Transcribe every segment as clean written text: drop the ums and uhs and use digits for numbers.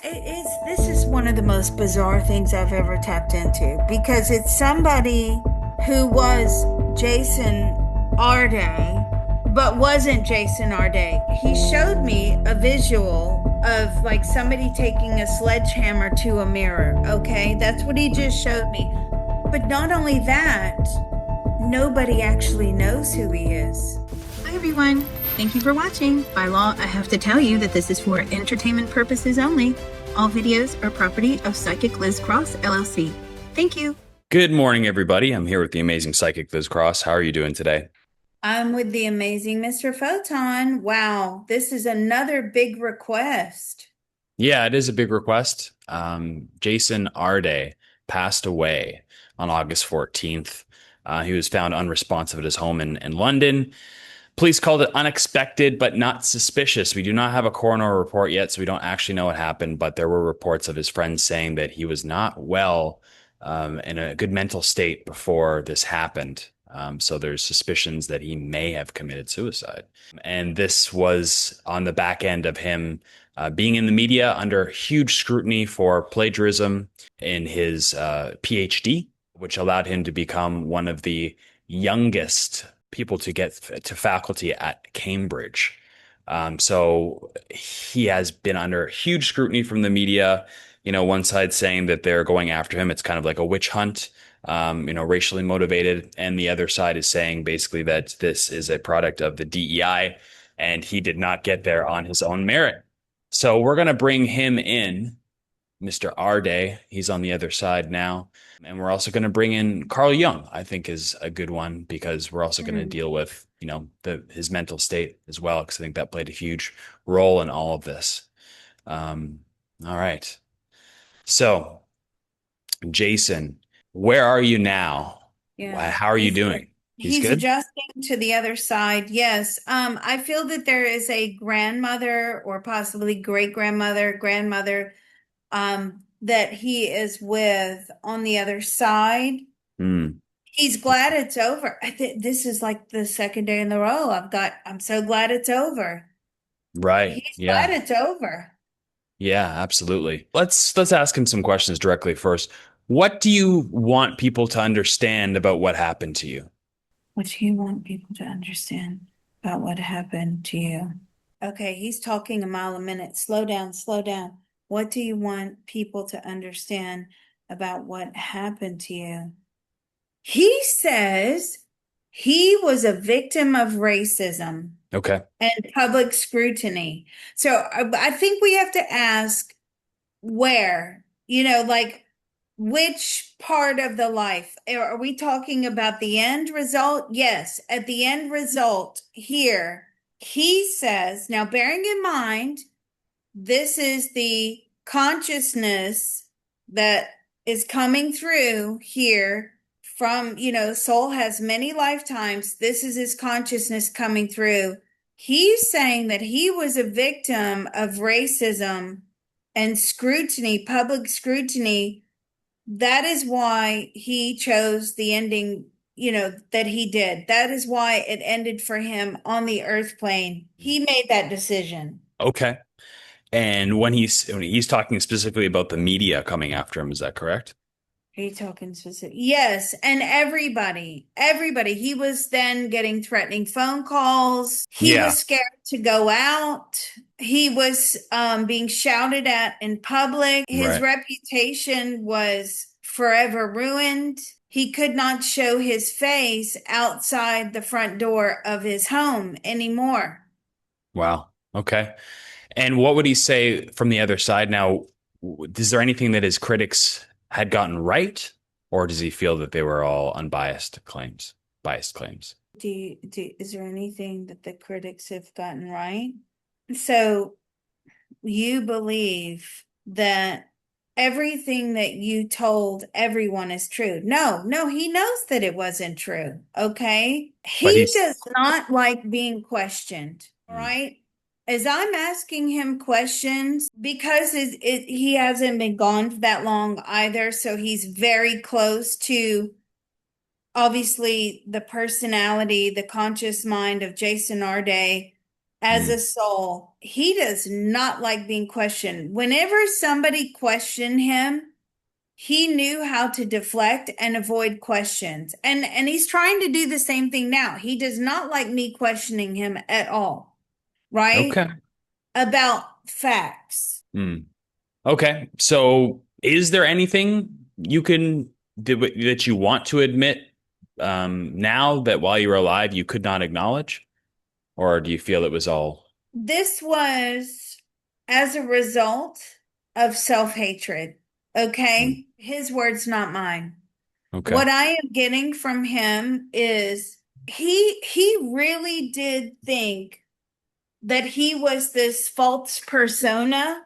This is one of the most bizarre things I've ever tapped into because it's somebody who was Jason Arday, but wasn't Jason Arday. He showed me a visual of like somebody taking a sledgehammer to a mirror. Okay, that's what he just showed me. But not only that, nobody actually knows who he is. Hi everyone, thank you for watching. By law, I have to tell you that this is for entertainment purposes only. All videos are property of Psychic Liz Cross, LLC. Thank you. Good morning, everybody. I'm here with the amazing Psychic Liz Cross. How are you doing today? I'm with the amazing Mr. Photon. Wow, this is another big request. Yeah, it is a big request. Jason Arday passed away on August 14th. He was found unresponsive at his home in London. Police called it unexpected, but not suspicious. We do not have a coroner report yet, so we don't actually know what happened, but there were reports of his friends saying that he was not well, in a good mental state before this happened. So there's suspicions that he may have committed suicide. And this was on the back end of him being in the media under huge scrutiny for plagiarism in his PhD, which allowed him to become one of the youngest people to get to faculty at Cambridge. So he has been under huge scrutiny from the media. You know, one side saying that they're going after him. It's kind of like a witch hunt, racially motivated. And the other side is saying basically that this is a product of the DEI and he did not get there on his own merit. So we're going to bring him in, Mr. Arday. He's on the other side now. And we're also going to bring in Carl Jung, I think is a good one because we're also going to deal with, his mental state as well, because I think that played a huge role in all of this. All right. So, Jason, where are you now? Yeah. How are you doing? He's He's good? adjusting to the other side. Yes. I feel that there is a grandmother or possibly great grandmother, that he is with on the other side. Mm, He's glad it's over. I think this is like the second day in a row. I'm so glad it's over. right. He's glad Yeah. it's over. Yeah, absolutely. Let's ask him some questions directly first. What do you want people to understand about what happened to you? What do you want people to understand about what happened to you? Okay, he's talking a mile a minute. Slow down, slow down. What do you want people to understand about what happened to you? He says he was a victim of racism Okay. and public scrutiny. So I think we have to ask where, like which part of the life? Are we talking about the end result? Yes, at the end result here, he says, now bearing in mind, this is the consciousness that is coming through here from, soul has many lifetimes. This is his consciousness coming through. He's saying that he was a victim of racism and scrutiny, public scrutiny. That is why he chose the ending, that he did. That is why it ended for him on the earth plane. He made that decision. Okay. And when he's talking specifically about the media coming after him, is that correct? Are you talking specific? Yes, and everybody. He was then getting threatening phone calls. He Yeah. was scared to go out. He was being shouted at in public. His Right. reputation was forever ruined. He could not show his face outside the front door of his home anymore. Wow. Okay. And what would he say from the other side now? Is there anything that his critics had gotten right, or does he feel that they were all unbiased claims, biased claims? Is there anything that the critics have gotten right? So you believe that everything that you told everyone is true. No, no, he knows that it wasn't true. Okay. But He he's does not like being questioned. All right. As I'm asking him questions, because he hasn't been gone that long either. So he's very close to obviously the personality, the conscious mind of Jason Arday. as a Mm. soul. He does not like being questioned. Whenever somebody questioned him, he knew how to deflect and avoid questions. And he's trying to do the same thing now. He does not like me questioning him at all, right? Okay. About facts. Mm. Okay. So is there anything you can that you want to admit now that while you were alive you could not acknowledge? Or do you feel it was all This was as a result of self-hatred. Mm. Okay? His words, not mine. Okay. What I am getting from him is he really did think that he was this false persona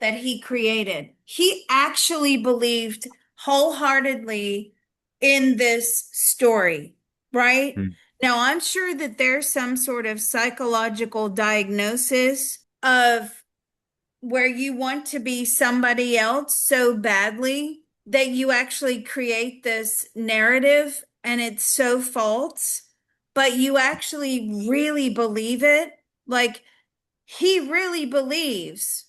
that he created. He actually believed wholeheartedly in this story, right? Mm. Now, I'm sure that there's some sort of psychological diagnosis of where you want to be somebody else so badly that you actually create this narrative and it's so false, but you actually really believe it. Like he really believes,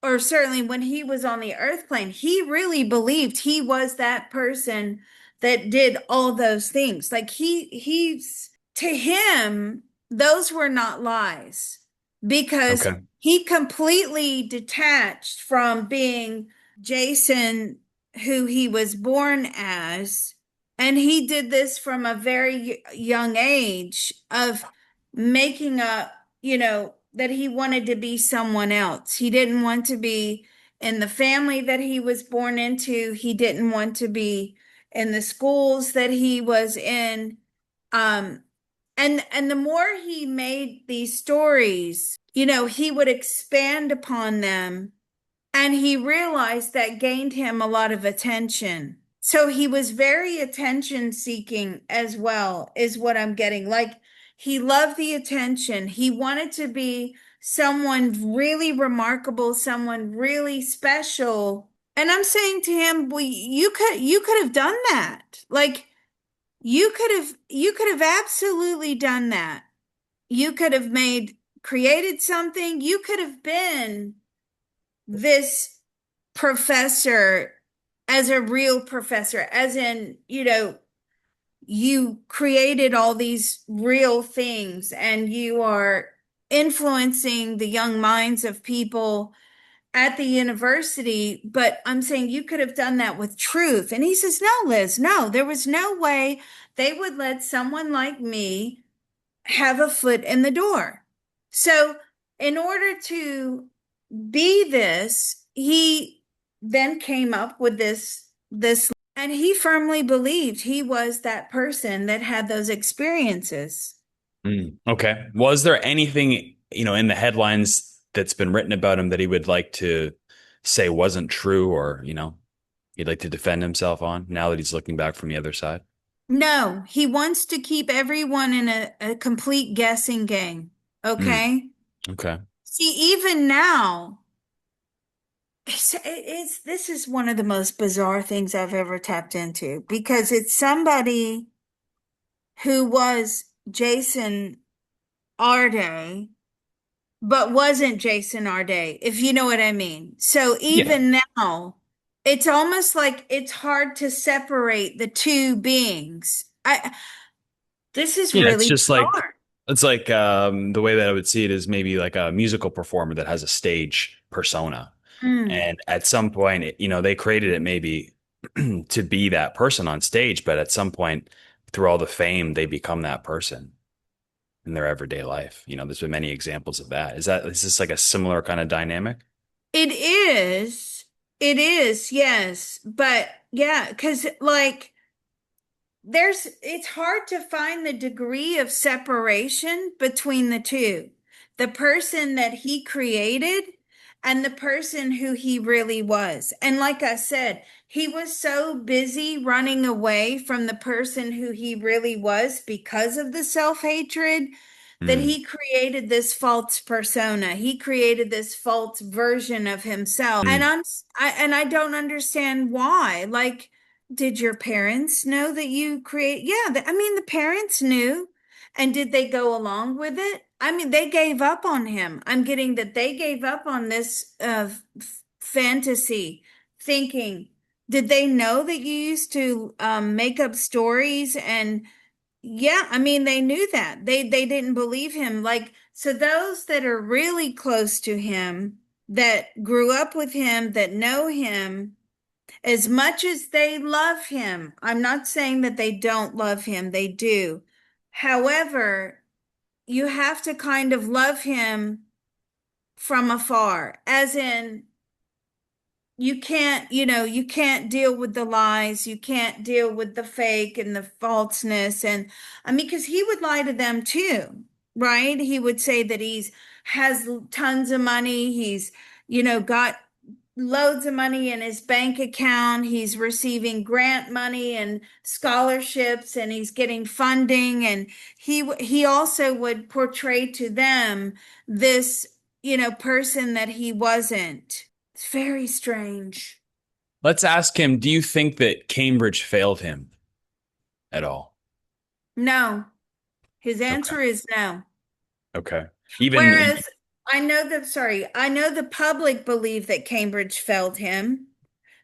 or certainly when he was on the earth plane, he really believed he was that person that did all those things. Like he's to him, those were not lies because Okay. he completely detached from being Jason, who he was born as. And he did this from a very young age of making up, that he wanted to be someone else. He didn't want to be in the family that he was born into. He didn't want to be in the schools that he was in. Um, and the more he made these stories, he would expand upon them and he realized that gained him a lot of attention. So he was very attention seeking as well, is what I'm getting. Like he loved the attention. He wanted to be someone really remarkable, someone really special. And I'm saying to him, well, you could have done that. Like you could have absolutely done that. You could have created something. You could have been this professor as a real professor, as in, you created all these real things and you are influencing the young minds of people at the university. But I'm saying you could have done that with truth. And he says, no, Liz, no, there was no way they would let someone like me have a foot in the door. So, in order to be this, he then came up with this and he firmly believed he was that person that had those experiences. Mm. Okay. Was there anything, in the headlines that's been written about him that he would like to say wasn't true or, he'd like to defend himself on now that he's looking back from the other side? No, he wants to keep everyone in a complete guessing game. Mm. Okay. Okay. See, even now, this is one of the most bizarre things I've ever tapped into because it's somebody who was Jason Arday, but wasn't Jason Arday, if you know what I mean. So Yeah. even now, it's almost like it's hard to separate the two beings. This is Yeah, it's really just like bizarre. the way that I would see it is maybe like a musical performer that has a stage persona. Mm. And at some point, they created it maybe to be that person on stage, but at some point through all the fame, they become that person in their everyday life. There's been many examples of that. Is this like a similar kind of dynamic? It is. It is, yes. But yeah, because like it's hard to find the degree of separation between the two. The person that he created and the person who he really was. And like I said, he was so busy running away from the person who he really was because of the self-hatred that Mm. he created this false persona. He created this false version of himself. And Mm. I don't understand why. Like, did your parents know that you create? Yeah, I mean, the parents knew. And did they go along with it? I mean, they gave up on him. I'm getting that they gave up on this fantasy thinking. Did they know that you used to make up stories? And yeah, I mean, they knew that. They didn't believe him. Like, so those that are really close to him, that grew up with him, that know him, as much as they love him, I'm not saying that they don't love him, they do. However, you have to kind of love him from afar, as in you can't, you can't deal with the lies, you can't deal with the fake and the falseness. And I mean, because he would lie to them too, right? He would say that he's has tons of money, he's, got loads of money in his bank account, he's receiving grant money and scholarships, and he's getting funding. And he also would portray to them this, person that he wasn't. It's very strange. Let's ask him, do you think that Cambridge failed him at all? No, his Okay. answer is no. Okay. Even Whereas I know the public believe that Cambridge failed him Mhm.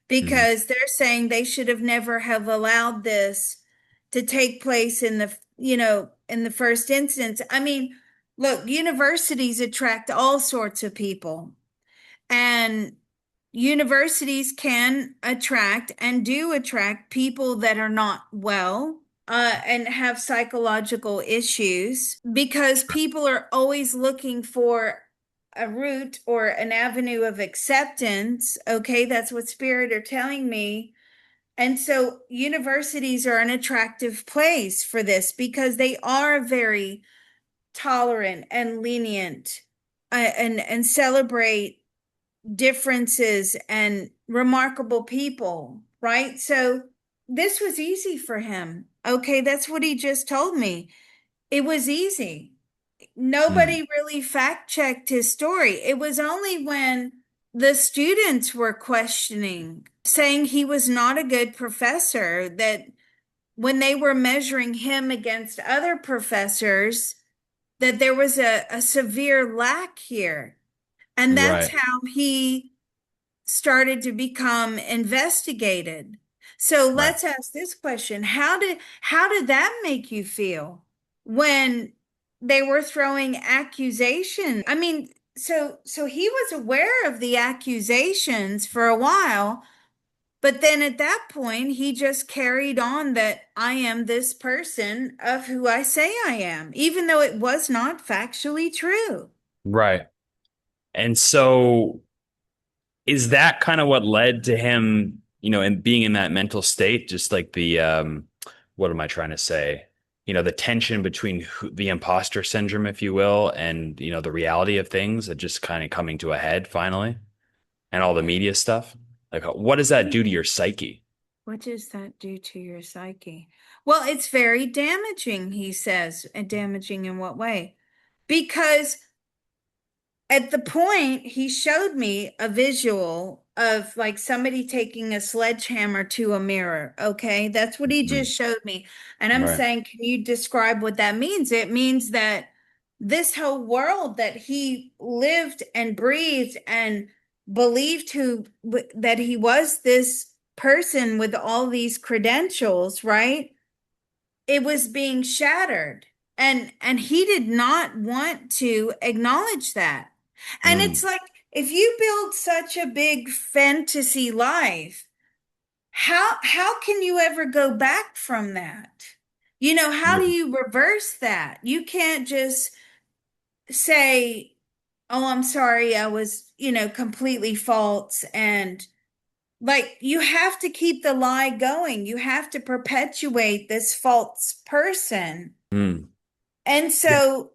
because they're saying they should have never have allowed this to take place in the first instance. I mean, look, universities attract all sorts of people. And universities can attract and do attract people that are not well, and have psychological issues, because people are always looking for a route or an avenue of acceptance. Okay, that's what spirit are telling me. And so universities are an attractive place for this because they are very tolerant and lenient, and celebrate differences and remarkable people, right? So this was easy for him. Okay, that's what he just told me. It was easy. Mm. Nobody really fact checked his story. It was only when the students were questioning, saying he was not a good professor, that when they were measuring him against other professors, that there was a severe lack here. And that's Right. how he started to become investigated. So Right. let's ask this question. How did that make you feel when they were throwing accusations? I mean, so he was aware of the accusations for a while, but then at that point he just carried on that I am this person of who I say I am, even though it was not factually true. Right. And so is that kind of what led to him, and being in that mental state, just like what am I trying to say? The tension between the imposter syndrome, if you will, and, the reality of things that just kind of coming to a head finally, and all the media stuff. Like, what does that do to your psyche? What does that do to your psyche? Well, it's very damaging, he says. And damaging in what way? Because at the point he showed me a visual of like somebody taking a sledgehammer to a mirror. Okay, that's what he Mhm. just showed me. And I'm Right. saying, can you describe what that means? It means that this whole world that he lived and breathed and believed that he was this person with all these credentials, right? It was being shattered. And he did not want to acknowledge that. And it's Mm. like, if you build such a big fantasy life, how can you ever go back from that? How do Yeah. you reverse that? You can't just say, "Oh, I'm sorry, I was, completely false." And like, you have to keep the lie going. You have to perpetuate this false person. Mm. And so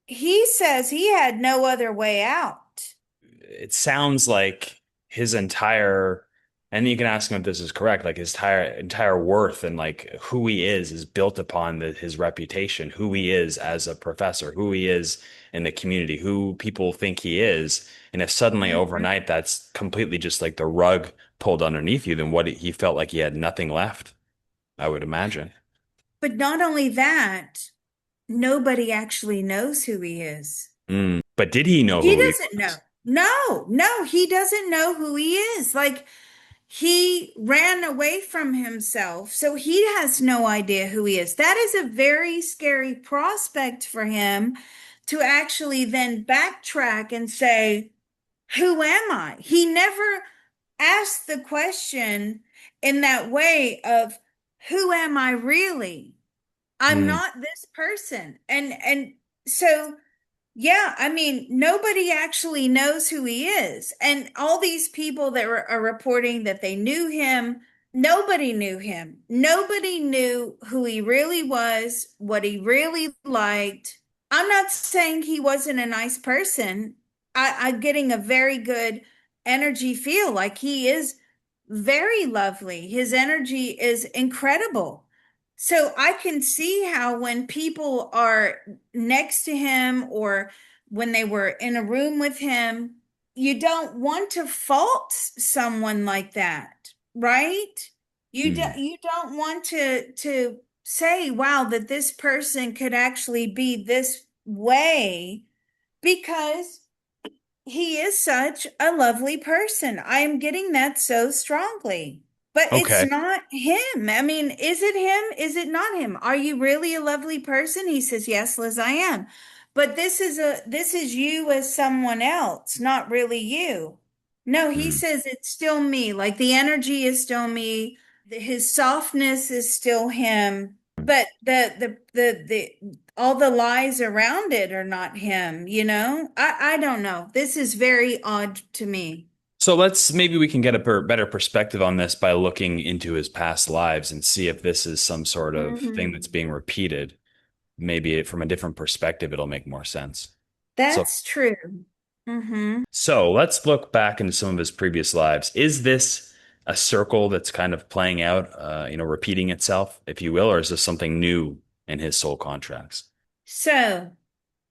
he says he had no other way out. It sounds like his entire, and you can ask him if this is correct, like his entire worth and like who he is built upon his reputation, who he is as a professor, who he is in the community, who people think he is. And if suddenly Mhm. overnight that's completely just like the rug pulled underneath you, then he felt like he had nothing left, I would imagine. But not only that, nobody actually knows who he is. But did he know He who he doesn't know. was? No, he doesn't know who he is. Like, he ran away from himself, so he has no idea who he is. That is a very scary prospect for him to actually then backtrack and say, who am I? He never asked the question in that way of, who am I really? I'm Mm, not this person. And so yeah, I mean, nobody actually knows who he is. And all these people that are reporting that they knew him, nobody knew him. Nobody knew who he really was, what he really liked. I'm not saying he wasn't a nice person. I'm getting a very good energy feel like he is very lovely. His energy is incredible. So I can see how when people are next to him or when they were in a room with him, you don't want to fault someone like that, right? mm. You don't want to say, wow, that this person could actually be this way because he is such a lovely person. I am getting that so strongly. But it's Okay. not him. I mean, is it him? Is it not him? Are you really a lovely person? He says, "Yes, Liz, I am." But this is you as someone else, not really you. No, he Mm. says it's still me. Like the energy is still me. His softness is still him. But the all the lies around it are not him, you know? I don't know. This is very odd to me. So let's maybe we can get a better perspective on this by looking into his past lives and see if this is some sort of thing that's Mhm. being repeated. Maybe from a different perspective, it'll make more sense. So, That's true. Hmm. so let's look back into some of his previous lives. Is this a circle that's kind of playing out, repeating itself, if you will, or is this something new in his soul contracts? So,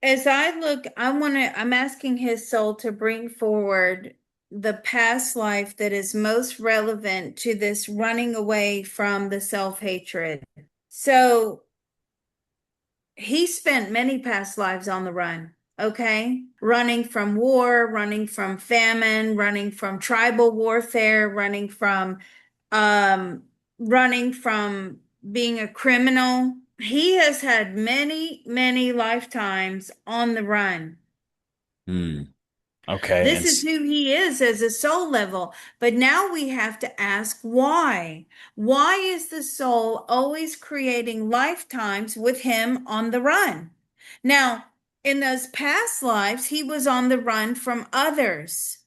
as I look, I'm asking his soul to bring forward the past life that is most relevant to this running away from the self-hatred. So, he spent many past lives on the run, okay? Running from war, running from famine, running from tribal warfare, um running from being a criminal. He has had many, many lifetimes on the run. Hmm. Okay. This is who he is as a soul level. But now we have to ask why? Why is the soul always creating lifetimes with him on the run? Now, in those past lives, he was on the run from others.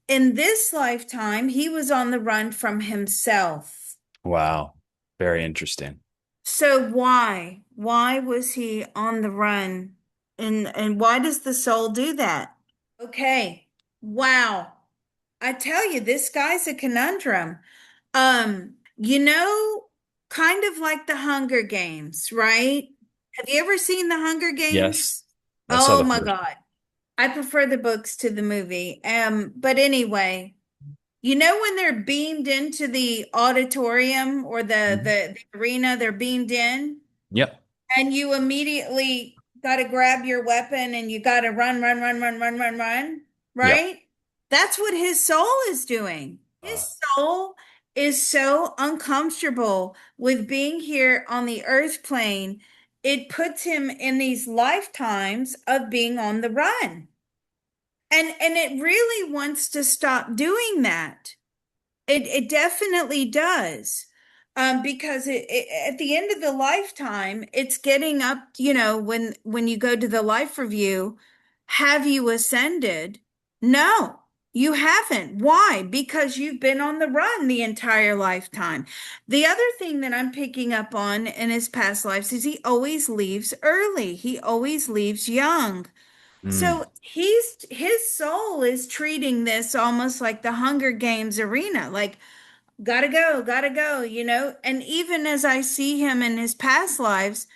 In this lifetime, he was on the run from himself. Wow. Very interesting. So why? Why was he on the run? And why does the soul do that? Okay. Wow. I tell you, this guy's a conundrum. You know, kind of like the Hunger Games, right? Have you ever seen the Hunger Yes. Games? I saw Oh the my first. God. I prefer the books to the movie. But anyway, you know when they're beamed into the auditorium or Mhm. the arena, they're beamed in? Yep. And you immediately got to grab your weapon and you got to run, Yep. right? That's what his soul is doing. Uh, His soul is so uncomfortable with being here on the earth plane. It puts him in these lifetimes of being on the run. And it really wants to stop doing that. It definitely does. Because at the end of the lifetime, it's getting up, you know, when you go to the life review, have you ascended? No, you haven't. Why? Because you've been on the run the entire lifetime. The other thing that I'm picking up on in his past lives is he always leaves early. He always leaves young. mm, So his soul is treating this almost like the Hunger Games arena, like gotta go, you know? And even as I see him in his past lives,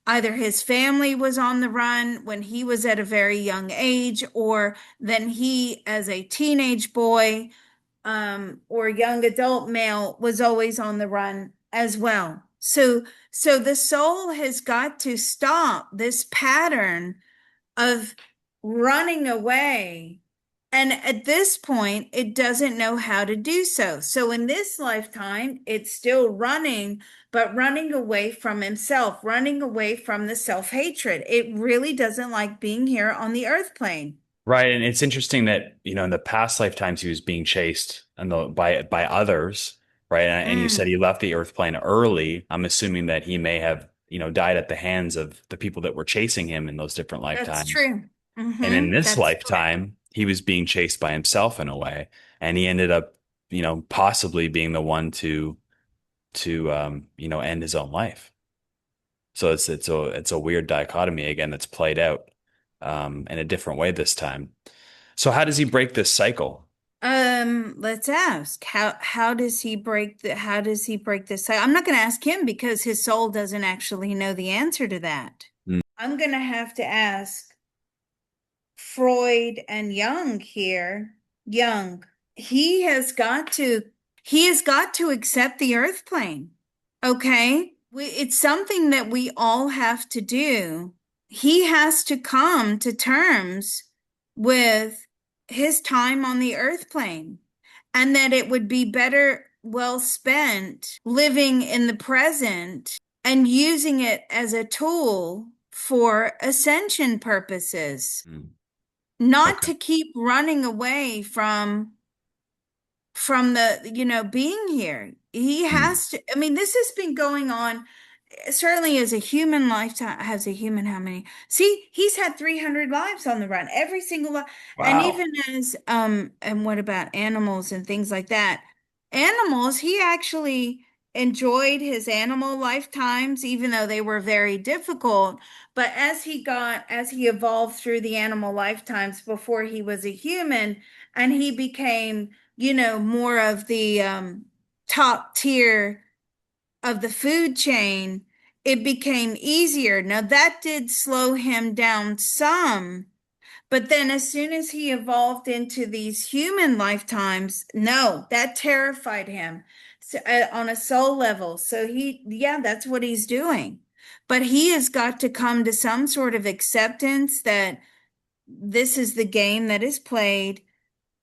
either his family was on the run when he was at a very young age, or then he, as a teenage boy, or young adult male, was always on the run as well. So, so the soul has got to stop this pattern of running away. And at this point, it doesn't know how to do so. So in this lifetime, it's still running, but running away from himself, running away from the self-hatred. It really doesn't like being here on the earth plane. Right. And it's interesting that, in the past lifetimes he was being chased by others, right? And you said Mm, he left the earth plane early. I'm assuming that he may have, died at the hands of the people that were chasing him in those different that's lifetimes. true. And in this That's correct. lifetime, he was being chased by himself in a way, and he ended up, possibly being the one to end his own life. So it's a weird dichotomy again that's played out in a different way this time. So how does he break this cycle? Let's ask how does he break this cycle? I'm not going to ask him because his soul doesn't actually know the answer to that. Mm. I'm going to have to ask Freud and Jung here. Jung, he has got to he has got to accept the earth plane. Okay? It's something that we all have to do. He has to come to terms with his time on the earth plane and that it would be better well spent living in the present and using it as a tool for ascension purposes, Mm. not Okay. to keep running away from the being here. He Mm. has to, I mean, this has been going on certainly as a human lifetime. Has a human how many? See, he's had 300 lives on the run, every single life. And Wow. even as and what about animals and things like that? Animals, he actually enjoyed his animal lifetimes, even though they were very difficult. But as he evolved through the animal lifetimes before he was a human, and he became, more of the top tier of the food chain, it became easier. Now, that did slow him down some, but then as soon as he evolved into these human lifetimes, no, that terrified him, so, on a soul level. So yeah, that's what he's doing. But he has got to come to some sort of acceptance that this is the game that is played.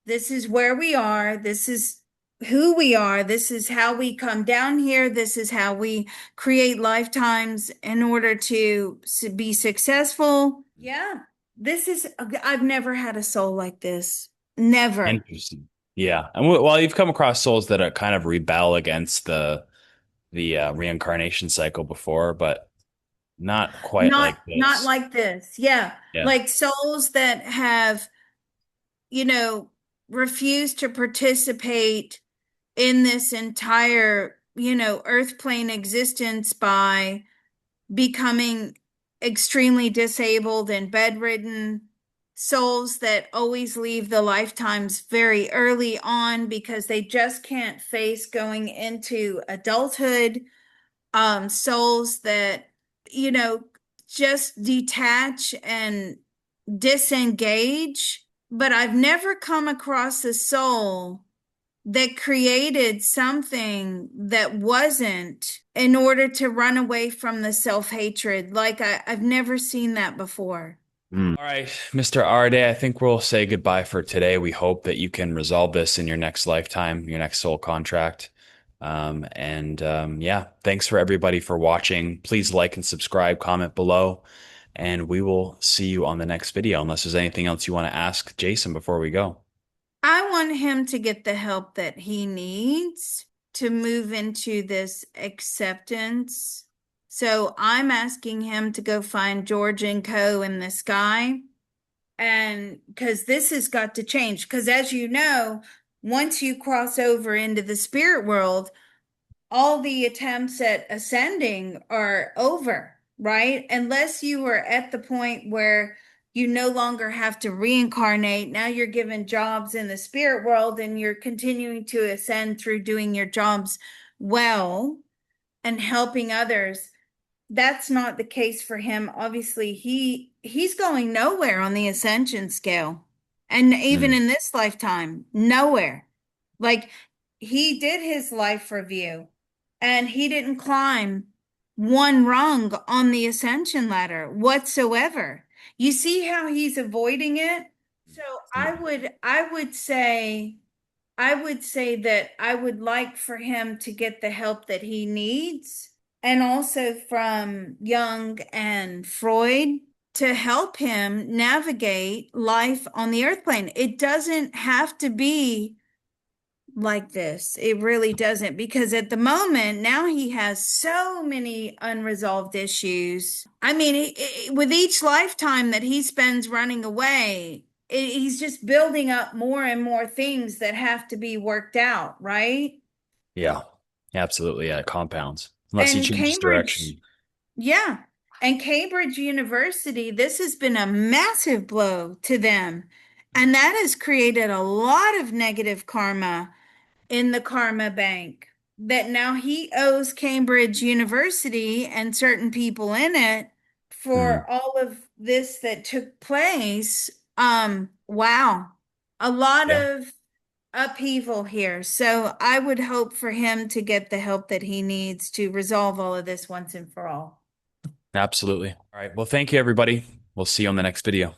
This is where we are. This is who we are. This is how we come down here. This is how we create lifetimes in order to be successful. Yeah, I've never had a soul like this. Never. Interesting. Yeah. And well, you've come across souls that are kind of rebel against the reincarnation cycle before, but not quite like Not this. like this. Yeah, Yeah. like souls that have, you know, refused to participate in this entire, earth plane existence by becoming extremely disabled and bedridden, souls that always leave the lifetimes very early on because they just can't face going into adulthood, souls that, you know, just detach and disengage. But I've never come across a soul that created something that wasn't in order to run away from the self-hatred. Like I've never seen that before. All right, Mr. Arday, I think we'll say goodbye for today. We hope that you can resolve this in your next lifetime, your next soul contract. And yeah, thanks for everybody for watching. Please like and subscribe, comment below, and we will see you on the next video, unless there's anything else you want to ask Jason before we go. I want him to get the help that he needs to move into this acceptance. So I'm asking him to go find George and Co. in the sky. And because this has got to change, because as you know, once you cross over into the spirit world, all the attempts at ascending are over, right? Unless you are at the point where you no longer have to reincarnate. Now you're given jobs in the spirit world and you're continuing to ascend through doing your jobs well and helping others. That's not the case for him. Obviously, he's going nowhere on the ascension scale. And even Mm. in this lifetime, nowhere. Like he did his life review. and he didn't climb one rung on the ascension ladder whatsoever. You see how he's avoiding it? So I would say that I would like for him to get the help that he needs, and also from Jung and Freud to help him navigate life on the earth plane. It doesn't have to be like this. It really doesn't, because at the moment, now he has so many unresolved issues. I mean, with each lifetime that he spends running away, he's just building up more and more things that have to be worked out, right? Yeah, absolutely. Yeah, it compounds unless he And changes Cambridge, direction. yeah. And Cambridge University, this has been a massive blow to them. And that has created a lot of negative karma in the karma bank, that now he owes Cambridge University and certain people in it Mm, for all of this that took place. Wow. A lot yeah, of upheaval here. So I would hope for him to get the help that he needs to resolve all of this once and for all. absolutely. All right. Well, thank you, everybody. We'll see you on the next video.